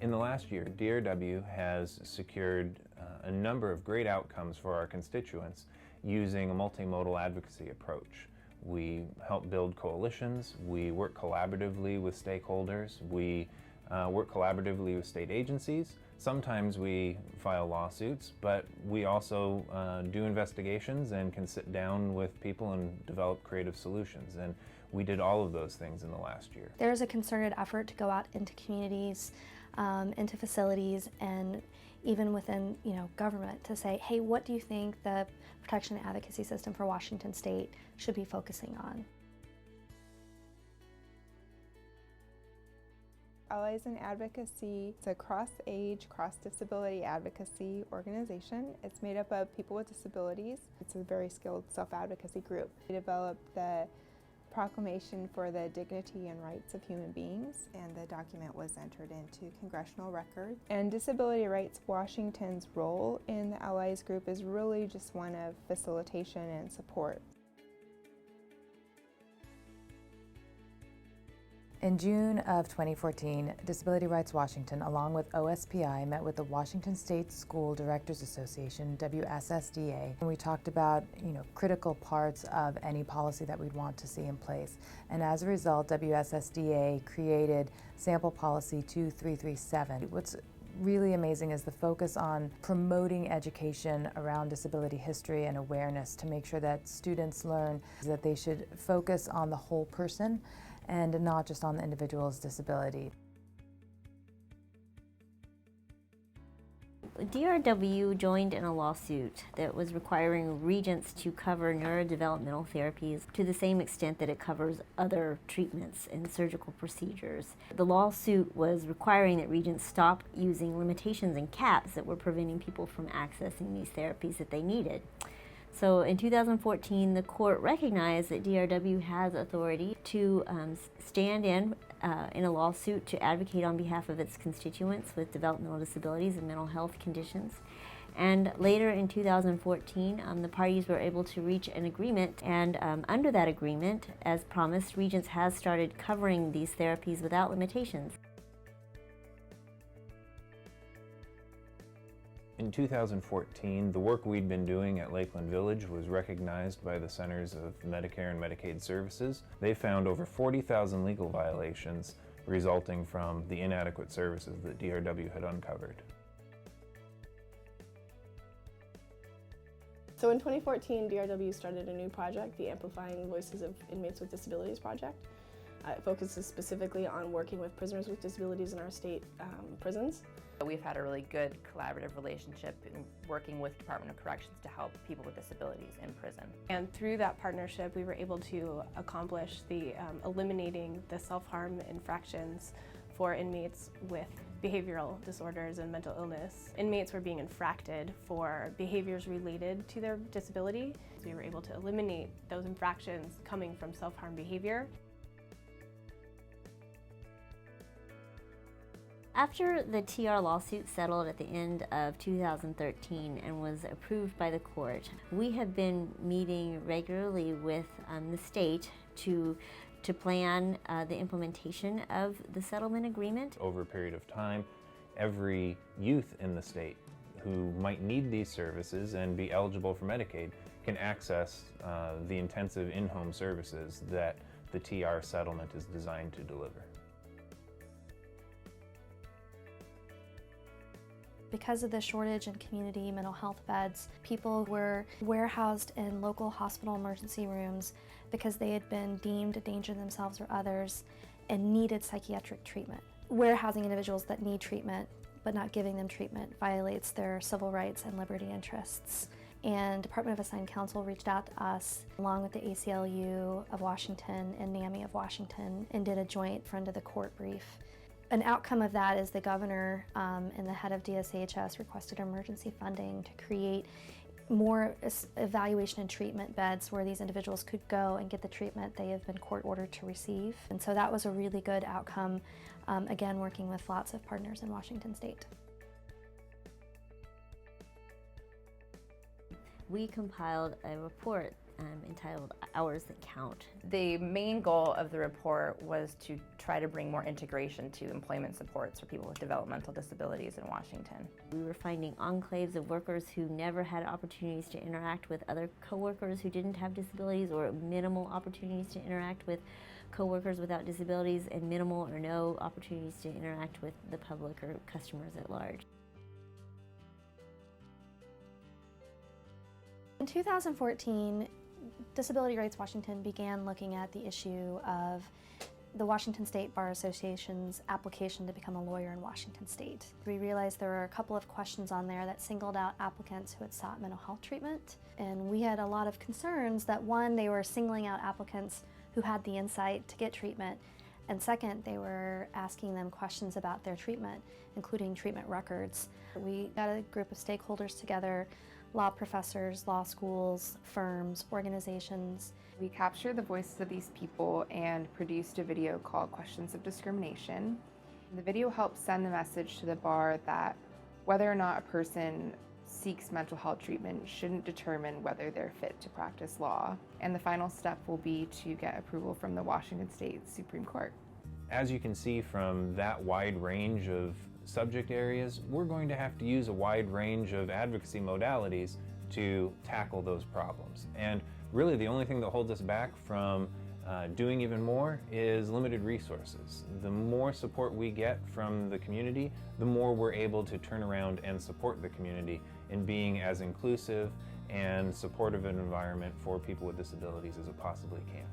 In the last year, DRW has secured a number of great outcomes for our constituents using a multimodal advocacy approach. We help build coalitions, we work collaboratively with stakeholders, we work collaboratively with state agencies. Sometimes we file lawsuits, but we also do investigations and can sit down with people and develop creative solutions. And we did all of those things in the last year. There's a concerted effort to go out into communities, into facilities, and even within government to say, hey, what do you think the protection and advocacy system for Washington State should be focusing on? Allies in Advocacy is a cross-age, cross-disability advocacy organization. It's made up of people with disabilities. It's a very skilled self-advocacy group. We developed the Proclamation for the Dignity and Rights of Human Beings, and the document was entered into congressional record. And Disability Rights Washington's role in the Allies group is really just one of facilitation and support. In June of 2014, Disability Rights Washington, along with OSPI, met with the Washington State School Directors Association, WSSDA, and we talked about, critical parts of any policy that we'd want to see in place. And as a result, WSSDA created Sample Policy 2337. What's really amazing is the focus on promoting education around disability history and awareness to make sure that students learn that they should focus on the whole person and not just on the individual's disability. DRW joined in a lawsuit that was requiring Regence to cover neurodevelopmental therapies to the same extent that it covers other treatments and surgical procedures. The lawsuit was requiring that Regence stop using limitations and caps that were preventing people from accessing these therapies that they needed. So in 2014, the court recognized that DRW has authority to stand in a lawsuit to advocate on behalf of its constituents with developmental disabilities and mental health conditions. And later in 2014, the parties were able to reach an agreement, and under that agreement, as promised, Regence has started covering these therapies without limitations. In 2014, the work we'd been doing at Lakeland Village was recognized by the Centers of Medicare and Medicaid Services. They found over 40,000 legal violations resulting from the inadequate services that DRW had uncovered. So in 2014, DRW started a new project, the Amplifying Voices of Inmates with Disabilities project. It focuses specifically on working with prisoners with disabilities in our state prisons. We've had a really good collaborative relationship in working with Department of Corrections to help people with disabilities in prison. And through that partnership, we were able to accomplish the eliminating the self-harm infractions for inmates with behavioral disorders and mental illness. Inmates were being infracted for behaviors related to their disability. So we were able to eliminate those infractions coming from self-harm behavior. After the TR lawsuit settled at the end of 2013 and was approved by the court, we have been meeting regularly with the state to plan the implementation of the settlement agreement. Over a period of time, every youth in the state who might need these services and be eligible for Medicaid can access the intensive in-home services that the TR settlement is designed to deliver. Because of the shortage in community mental health beds, people were warehoused in local hospital emergency rooms because they had been deemed a danger to themselves or others and needed psychiatric treatment. Warehousing individuals that need treatment but not giving them treatment violates their civil rights and liberty interests. And Department of Assigned Counsel reached out to us along with the ACLU of Washington and NAMI of Washington and did a joint friend of the court brief. An outcome of that is the governor and the head of DSHS requested emergency funding to create more evaluation and treatment beds where these individuals could go and get the treatment they have been court ordered to receive. And so that was a really good outcome, again, working with lots of partners in Washington State. We compiled a report entitled Hours That Count. The main goal of the report was to try to bring more integration to employment supports for people with developmental disabilities in Washington. We were finding enclaves of workers who never had opportunities to interact with other coworkers who didn't have disabilities, or minimal opportunities to interact with coworkers without disabilities, and minimal or no opportunities to interact with the public or customers at large. In 2014, Disability Rights Washington began looking at the issue of the Washington State Bar Association's application to become a lawyer in Washington State. We realized there were a couple of questions on there that singled out applicants who had sought mental health treatment, and we had a lot of concerns that, one, they were singling out applicants who had the insight to get treatment, and second, they were asking them questions about their treatment, including treatment records. We got a group of stakeholders together: law professors, law schools, firms, organizations. We captured the voices of these people and produced a video called Questions of Discrimination. The video helps send the message to the bar that whether or not a person seeks mental health treatment shouldn't determine whether they're fit to practice law. And the final step will be to get approval from the Washington State Supreme Court. As you can see from that wide range of subject areas, we're going to have to use a wide range of advocacy modalities to tackle those problems. And really the only thing that holds us back from doing even more is limited resources. The more support we get from the community, the more we're able to turn around and support the community in being as inclusive and supportive an environment for people with disabilities as it possibly can.